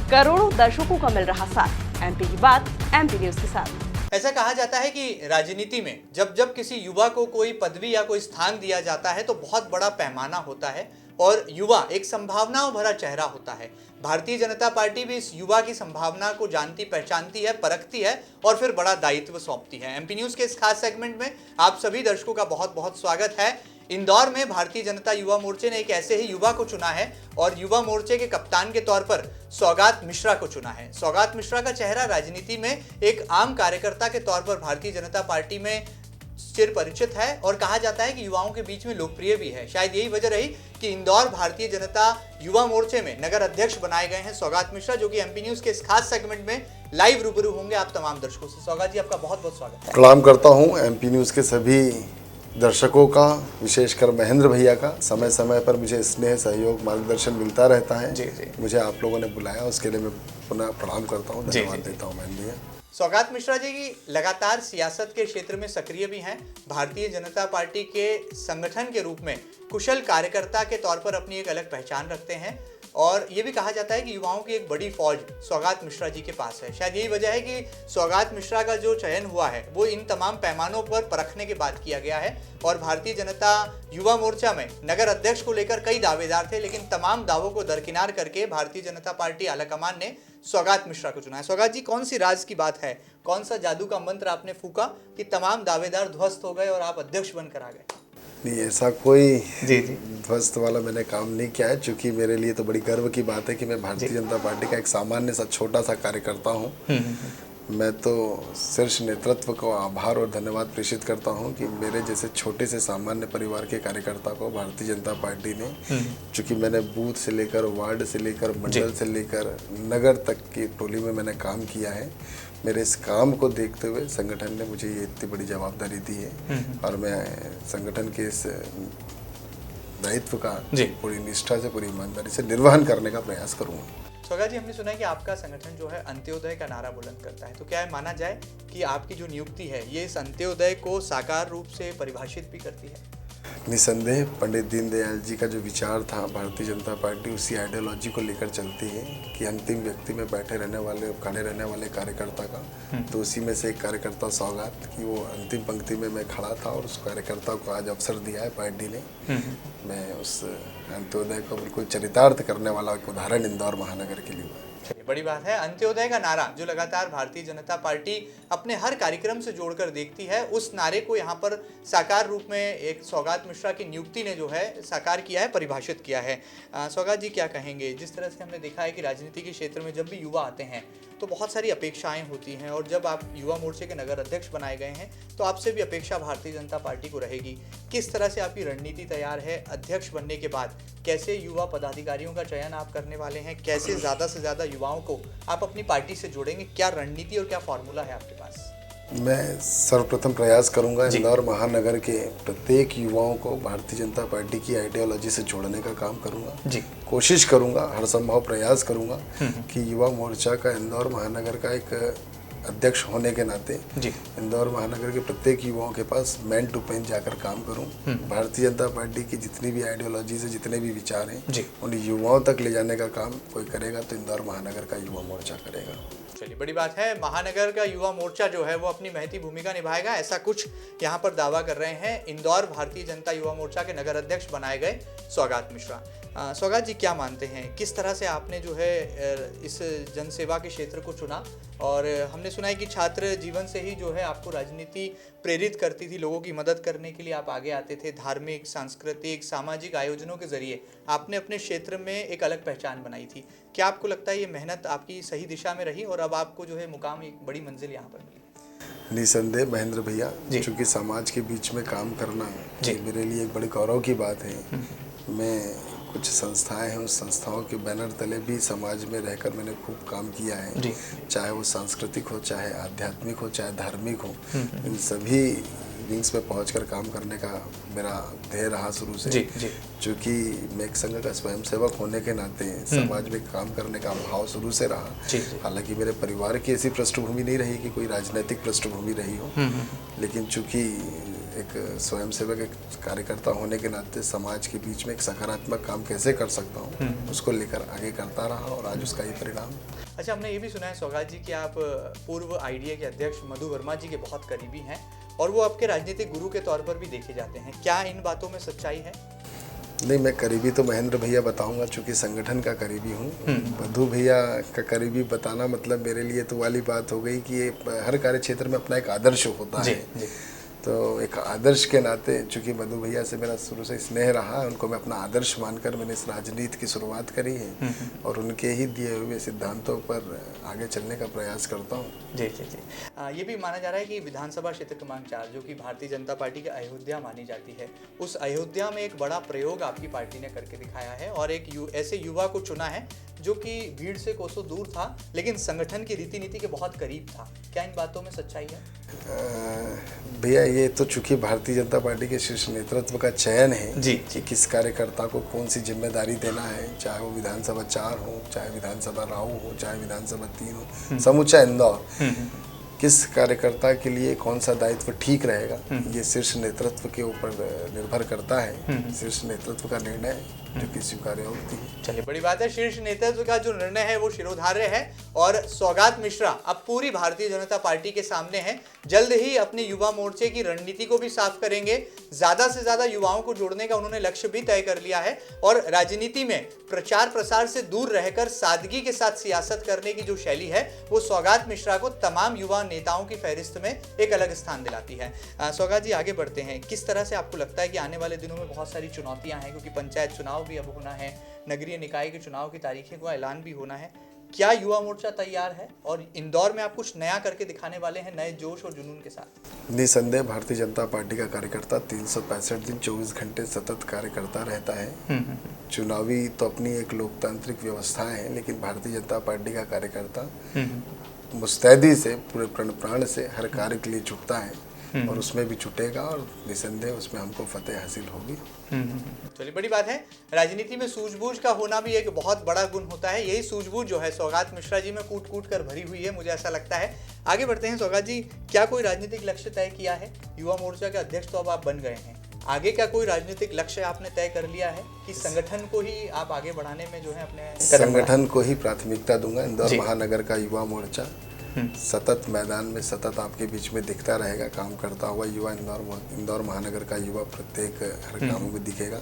करोड़ों दर्शकों का मिल रहा साथ। एमपी की बात एमपी न्यूज के साथ। ऐसा कहा जाता है कि राजनीति में जब जब किसी युवा को कोई पदवी या कोई स्थान दिया जाता है तो बहुत बड़ा पैमाना होता है और युवा एक संभावनाओं भरा चेहरा होता है। भारतीय जनता पार्टी भी इस युवा की संभावना को जानती पहचानती है, परखती है और फिर बड़ा दायित्व सौंपती है। एमपी न्यूज के इस खास सेगमेंट में आप सभी दर्शकों का बहुत बहुत स्वागत है। इंदौर में भारतीय जनता युवा मोर्चे ने एक ऐसे ही युवा को चुना है और युवा मोर्चे के कप्तान के तौर पर सौगात मिश्रा को चुना है। सौगात मिश्रा का चेहरा राजनीति में एक आम कार्यकर्ता के तौर पर भारतीय जनता पार्टी में चिर परिचित है और कहा जाता है कि युवाओं के बीच में लोकप्रिय भी है। शायद यही वजह रही कि इंदौर भारतीय जनता युवा मोर्चे में नगर अध्यक्ष बनाए गए हैं सौगात मिश्रा, जो कि एमपी न्यूज के इस खास सेगमेंट में लाइव रूबरू होंगे आप तमाम दर्शकों से। सौगात जी, आपका बहुत बहुत स्वागत है। प्रणाम करता हूं एमपी न्यूज के सभी दर्शकों का, विशेषकर महेंद्र भैया का। समय समय पर मुझे स्नेह, सहयोग, मार्गदर्शन मिलता रहता है। जी। मुझे आप लोगों ने बुलाया, उसके लिए मैं पुनः प्रणाम करता हूं, धन्यवाद देता हूं महेंद्र भैया। सौगात मिश्रा जी की लगातार सियासत के क्षेत्र में सक्रिय भी हैं। भारतीय जनता पार्टी के संगठन के रूप में कुशल कार्यकर्ता के तौर पर अपनी एक अलग पहचान रखते हैं और ये भी कहा जाता है कि युवाओं की एक बड़ी फौज सौगात मिश्रा जी के पास है। शायद यही वजह है कि सौगात मिश्रा का जो चयन हुआ है वो इन तमाम पैमानों पर परखने के बाद किया गया है और भारतीय जनता युवा मोर्चा में नगर अध्यक्ष को लेकर कई दावेदार थे, लेकिन तमाम दावों को दरकिनार करके भारतीय जनता पार्टी आलाकमान ने सौगात मिश्रा को चुना है। सौगात जी, कौन सी राज की बात है, कौन सा जादू का मंत्र आपने फूका कि तमाम दावेदार ध्वस्त हो गए और आप अध्यक्ष बनकर आ गए? नहीं, ऐसा कोई ध्वस्त वाला मैंने काम नहीं किया है, क्योंकि मेरे लिए तो बड़ी गर्व की बात है कि मैं भारतीय जनता पार्टी का एक सामान्य सा छोटा सा कार्यकर्ता हूँ। मैं तो शीर्ष नेतृत्व को आभार और धन्यवाद प्रेषित करता हूं कि मेरे जैसे छोटे से सामान्य परिवार के कार्यकर्ता को भारतीय जनता पार्टी ने, चूँकि मैंने बूथ से लेकर, वार्ड से लेकर, मंडल से लेकर नगर तक की टोली में मैंने काम किया है, मेरे इस काम को देखते हुए संगठन ने मुझे ये इतनी बड़ी जवाबदारी दी है और मैं संगठन के इस दायित्व का पूरी निष्ठा से, पूरी ईमानदारी से निर्वहन करने का प्रयास करूँगा। सौगात जी, हमने सुना है कि आपका संगठन जो है अंत्योदय का नारा बुलंद करता है, तो क्या माना जाए कि आपकी जो नियुक्ति है ये इस अंत्योदय को साकार रूप से परिभाषित भी करती है? निसंदेह पंडित दीनदयाल जी का जो विचार था, भारतीय जनता पार्टी उसी आइडियोलॉजी को लेकर चलती है कि अंतिम व्यक्ति में बैठे रहने वाले, खड़े रहने वाले कार्यकर्ता का, तो उसी में से एक कार्यकर्ता सौगात की वो अंतिम पंक्ति में मैं खड़ा था और उस कार्यकर्ता को आज अवसर दिया है पार्टी ने। मैं उस अंत्योदय को बिल्कुल चरितार्थ करने वाला एक उदाहरण इंदौर महानगर के लिए। चलिए, बड़ी बात है। अंत्योदय का नारा जो लगातार भारतीय जनता पार्टी अपने हर कार्यक्रम से जोड़कर देखती है, उस नारे को यहाँ पर साकार रूप में एक सौगात मिश्रा की नियुक्ति ने जो है साकार किया है, परिभाषित किया है। सौगात जी, क्या कहेंगे? जिस तरह से हमने देखा है कि राजनीति के क्षेत्र में जब भी युवा आते हैं तो बहुत सारी अपेक्षाएं होती हैं और जब आप युवा मोर्चे के नगर अध्यक्ष बनाए गए हैं तो आपसे भी अपेक्षा भारतीय जनता पार्टी को रहेगी। किस तरह से आपकी रणनीति तैयार है अध्यक्ष बनने के बाद? कैसे युवा पदाधिकारियों का चयन आप करने वाले हैं? कैसे ज़्यादा से ज़्यादा युवाओं को आप अपनी पार्टी से जोड़ेंगे? क्या रणनीति और क्या फॉर्मूला है आपके पास? मैं सर्वप्रथम प्रयास करूंगा इंदौर महानगर के प्रत्येक युवाओं को भारतीय जनता पार्टी की आइडियोलॉजी से जोड़ने का काम करूंगा। कोशिश करूंगा, हर संभव प्रयास करूंगा कि युवा मोर्चा का इंदौर महानगर का एक अध्यक्ष होने के नाते इंदौर महानगर के प्रत्येक युवाओं के पास मैन टू मैन जाकर काम करूं। भारतीय जनता पार्टी की जितनी भी आइडियोलॉजी से जितने भी विचार हैं उन युवाओं तक ले जाने का काम कोई करेगा तो इंदौर महानगर का युवा मोर्चा करेगा। चलिए, बड़ी बात है। महानगर का युवा मोर्चा जो है वो अपनी महती भूमिका निभाएगा, ऐसा कुछ यहाँ पर दावा कर रहे हैं इंदौर भारतीय जनता युवा मोर्चा के नगर अध्यक्ष बनाए गए सौगात मिश्रा। सौगात जी, क्या मानते हैं किस तरह से आपने जो है इस जनसेवा के क्षेत्र को चुना? और हमने सुना है कि छात्र जीवन से ही जो है आपको राजनीति प्रेरित करती थी, लोगों की मदद करने के लिए आप आगे आते थे। धार्मिक, सांस्कृतिक, सामाजिक आयोजनों के जरिए आपने अपने क्षेत्र में एक अलग पहचान बनाई थी। क्या आपको लगता है ये मेहनत आपकी सही दिशा में रही और अब आपको जो है मुकाम, एक बड़ी मंजिल यहाँ पर मिली? निसंदेह महेंद्र भैया, चूँकि समाज के बीच में काम करना मेरे लिए एक बड़ी गौरव की बात है। मैं कुछ संस्थाएं हैं, उस संस्थाओं के बैनर तले भी समाज में रहकर मैंने खूब काम किया है, चाहे वो सांस्कृतिक हो, चाहे आध्यात्मिक हो, चाहे धार्मिक हो। इन सभी विंग्स में पहुंचकर काम करने का मेरा ध्येय रहा शुरू से। चूँकि मैं एक संघ का स्वयंसेवक होने के नाते समाज में काम करने का भाव शुरू से रहा। हालांकि मेरे परिवार की ऐसी पृष्ठभूमि नहीं रही कि कोई राजनीतिक पृष्ठभूमि रही हो, लेकिन चूँकि एक स्वयंसेवक, एक कार्यकर्ता होने के नाते समाज के बीच में एक सकारात्मक काम कैसे कर सकता हूँ उसको लेकर आगे करता रहा और आज उसका ही परिणाम। अच्छा, हमने ये भी सुना है सौगात जी कि आप पूर्व आईडीए के अध्यक्ष मधु वर्मा जी के बहुत करीबी हैं और वो आपके राजनीतिक गुरु के तौर पर भी देखे जाते हैं। क्या इन बातों में सच्चाई है? नहीं, मैं करीबी तो महेंद्र भैया बताऊंगा, चूंकि संगठन का करीबी हूँ। मधु भैया का करीबी बताना मतलब मेरे लिए तो वाली बात हो गई कि ये हर कार्य क्षेत्र में अपना एक आदर्श होता है। तो एक आदर्श के नाते, चूंकि मधु भैया से मेरा शुरू से स्नेह रहा, उनको मैं अपना आदर्श मानकर मैंने इस राजनीति की शुरुआत करी है और उनके ही दिए हुए सिद्धांतों पर आगे चलने का प्रयास करता हूँ। जी जी जी। ये भी माना जा रहा है कि विधानसभा क्षेत्र क्रमांक 4 जो कि भारतीय जनता पार्टी की अयोध्या मानी जाती है, उस अयोध्या में एक बड़ा प्रयोग आपकी पार्टी ने करके दिखाया है और एक ऐसे युवा को चुना है जो कि भीड़ से कोसों दूर था लेकिन संगठन की रीति नीति के बहुत करीब था। क्या इन बातों में सच्चाई है? भैया, ये तो चूंकि भारतीय जनता पार्टी के शीर्ष नेतृत्व का चयन है जी कि किस कार्यकर्ता को कौन सी जिम्मेदारी देना है, चाहे वो विधानसभा 4 हो, चाहे विधानसभा राऊ हो, चाहे विधानसभा 3 हो, समूचा इंदौर, किस कार्यकर्ता के लिए कौन सा दायित्व ठीक रहेगा, ये शीर्ष नेतृत्व के ऊपर निर्भर करता है। शीर्ष नेतृत्व का निर्णय जो कि स्वीकार्य होती है। चलिए, बड़ी बात है, शीर्ष नेतृत्व का जो निर्णय है वो शिरोधार्य है और सौगात मिश्रा अब पूरी भारतीय जनता पार्टी के सामने है। जल्द ही अपने युवा मोर्चे की रणनीति को भी साफ करेंगे। ज्यादा से ज्यादा युवाओं को जोड़ने का उन्होंने लक्ष्य भी तय कर लिया है और राजनीति में प्रचार प्रसार से दूर रहकर सादगी के साथ सियासत करने की जो शैली है वो सौगात मिश्रा को तमाम युवा नेताओं की फहरिस्त में एक अलग स्थान दिलाती है। सौगात जी, आगे बढ़ते हैं। किस तरह से आपको लगता है कि आने वाले दिनों में बहुत सारी चुनौतियां हैं, क्योंकि पंचायत चुनाव भी अब होना है, नगरीय निकाय के चुनाव की तारीखें का ऐलान भी होना है। क्या युवा मोर्चा तैयार है और इंदौर में आप कुछ नया करके दिखाने वाले हैं नए जोश और जुनून के साथ? निसंदेह भारतीय जनता पार्टी का कार्यकर्ता 365 दिन 24 घंटे सतत कार्य करता रहता है। चुनावी तो अपनी एक लोकतांत्रिक व्यवस्था है, लेकिन भारतीय जनता पार्टी का कार्यकर्ता मुस्तैदी से, पूरे प्राण से हर कार्य के लिए झुकता है और उसमें भी छुटेगा और निसंदेह उसमें हमको फतेह हासिल होगी। चलिए, बड़ी बात है। राजनीति में सूझबूझ का होना भी एक बहुत बड़ा गुण होता है। यही सूझबूझ जो है सौगात मिश्रा जी में कूट कूट कर भरी हुई है, मुझे ऐसा लगता है। आगे बढ़ते हैं सौगात जी, क्या कोई राजनीतिक लक्ष्य तय किया है? युवा मोर्चा के अध्यक्ष तो अब आप बन गए हैं, आगे क्या कोई राजनीतिक लक्ष्य आपने तय कर लिया है कि संगठन को ही आप आगे बढ़ाने में जो है अपने संगठन को ही प्राथमिकता दूंगा। इंदौर महानगर का युवा मोर्चा सतत मैदान में, सतत आपके बीच में दिखता रहेगा, काम करता हुआ युवा। इंदौर महानगर का युवा प्रत्येक हर कामों में दिखेगा।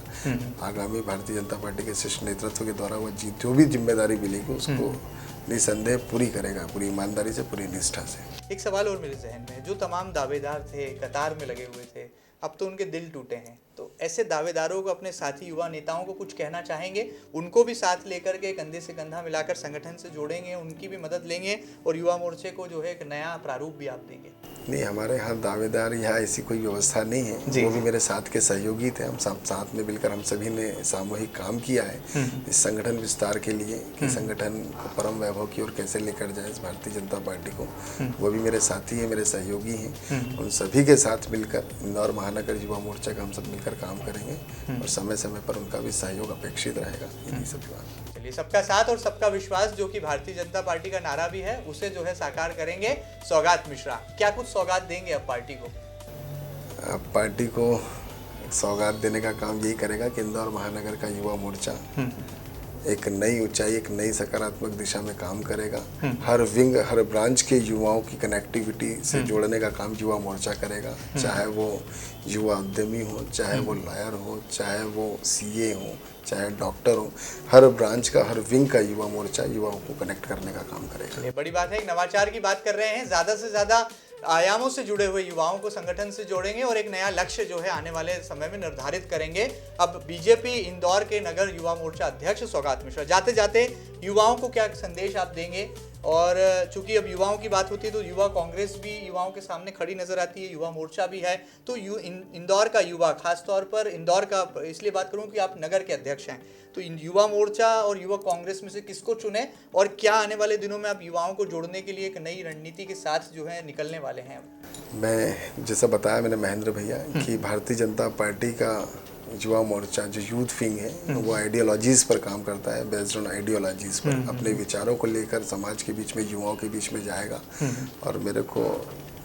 आगामी भारतीय जनता पार्टी के शीर्ष नेतृत्व के द्वारा वह जो भी जिम्मेदारी मिलेगी उसको निसंदेह पूरी करेगा, पूरी ईमानदारी से, पूरी निष्ठा से। एक सवाल और मेरे जहन में, जो तमाम दावेदार थे, कतार में लगे हुए थे, अब तो उनके दिल टूटे हैं, तो ऐसे दावेदारों को, अपने साथी युवा नेताओं को कुछ कहना चाहेंगे? उनको भी साथ लेकर के कंधे से कंधा मिलाकर संगठन से जोड़ेंगे, उनकी भी मदद लेंगे और युवा मोर्चे को जो है एक नया प्रारूप भी आप देंगे? नहीं, हमारे यहाँ दावेदार यहाँ ऐसी कोई व्यवस्था नहीं है। वो भी मेरे साथ के सहयोगी थे। हम सब साथ में मिलकर हम सभी ने सामूहिक काम किया है इस संगठन विस्तार के लिए कि संगठन को परम वैभव की ओर कैसे लेकर जाए इस भारतीय जनता पार्टी को। वो भी मेरे साथी हैं, मेरे सहयोगी हैं। उन सभी के साथ मिलकर इंदौर महानगर युवा मोर्चा का हम सब मिलकर काम करेंगे और समय समय पर उनका भी सहयोग अपेक्षित रहेगा। यही सब बात। चलिए, सबका साथ और सबका विश्वास जो कि भारतीय जनता पार्टी का नारा भी है, उसे जो है साकार करेंगे सौगात मिश्रा। क्या कुछ सौगात देंगे अब पार्टी को? अब पार्टी को सौगात देने का काम यही करेगा कि इंदौर महानगर का युवा मोर्चा एक नई ऊंचाई, एक नई सकारात्मक दिशा में काम करेगा। हर विंग, हर ब्रांच के युवाओं की कनेक्टिविटी से जोड़ने का काम युवा मोर्चा करेगा। चाहे वो युवा उद्यमी हो, चाहे वो लॉयर हो, चाहे वो सीए हो, चाहे डॉक्टर हो, हर ब्रांच का, हर विंग का युवा मोर्चा युवाओं को कनेक्ट करने का काम करेगा। ये बड़ी बात है, एक नवाचार की बात कर रहे हैं। ज़्यादा से ज़्यादा आयामों से जुड़े हुए युवाओं को संगठन से जोड़ेंगे और एक नया लक्ष्य जो है आने वाले समय में निर्धारित करेंगे। अब बीजेपी इंदौर के नगर युवा मोर्चा अध्यक्ष सौगात मिश्रा, जाते जाते युवाओं को क्या संदेश आप देंगे? और चूंकि अब युवाओं की बात होती है तो युवा कांग्रेस भी युवाओं के सामने खड़ी नजर आती है, युवा मोर्चा भी है, तो इंदौर का युवा, खासतौर पर इंदौर का इसलिए बात करूं कि आप नगर के अध्यक्ष हैं, तो युवा मोर्चा और युवा कांग्रेस में से किसको चुने और क्या आने वाले दिनों में आप युवाओं को जोड़ने के लिए एक नई रणनीति के साथ जो है निकलने वाले हैं? मैं जैसा बताया मैंने महेंद्र भैया कि भारतीय जनता पार्टी का युवा मोर्चा जो यूथ विंग है वो आइडियोलॉजीज पर काम करता है, बेस्ड ऑन आइडियोलॉजीज पर अपने विचारों को लेकर समाज के बीच में, युवाओं के बीच में जाएगा। और मेरे को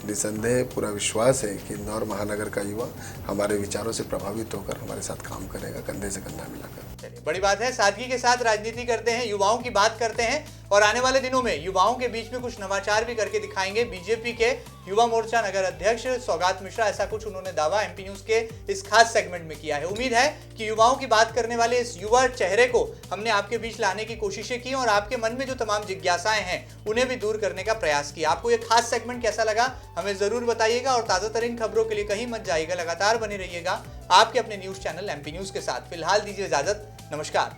निसंदेह पूरा विश्वास है कि इंदौर महानगर का युवा हमारे विचारों से प्रभावित होकर हमारे साथ काम करेगा, कंधे से कंधा मिलाकर। चलिए, बड़ी बात है, सादगी के साथ राजनीति करते हैं, युवाओं की बात करते हैं और आने वाले दिनों में युवाओं के बीच में कुछ नवाचार भी करके दिखाएंगे। बीजेपी के युवा मोर्चा नगर अध्यक्ष सौगात मिश्रा, ऐसा कुछ उन्होंने दावा एमपी न्यूज के इस खास सेगमेंट में किया है। उम्मीद है कि युवाओं की बात करने वाले इस युवा चेहरे को हमने आपके बीच लाने की कोशिशें की और आपके मन में जो तमाम जिज्ञासाएं हैं उन्हें भी दूर करने का प्रयास किया। आपको ये खास सेगमेंट कैसा लगा हमें जरूर बताइएगा और ताजा तरीन खबरों के लिए कहीं मत जाइएगा, लगातार बने रहिएगा आपके अपने न्यूज चैनल एमपी न्यूज के साथ। फिलहाल दीजिए इजाजत, नमस्कार।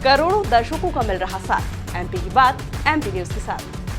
करोड़ों दर्शकों का मिल रहा साथ, एमपी की बात एमपी न्यूज के साथ।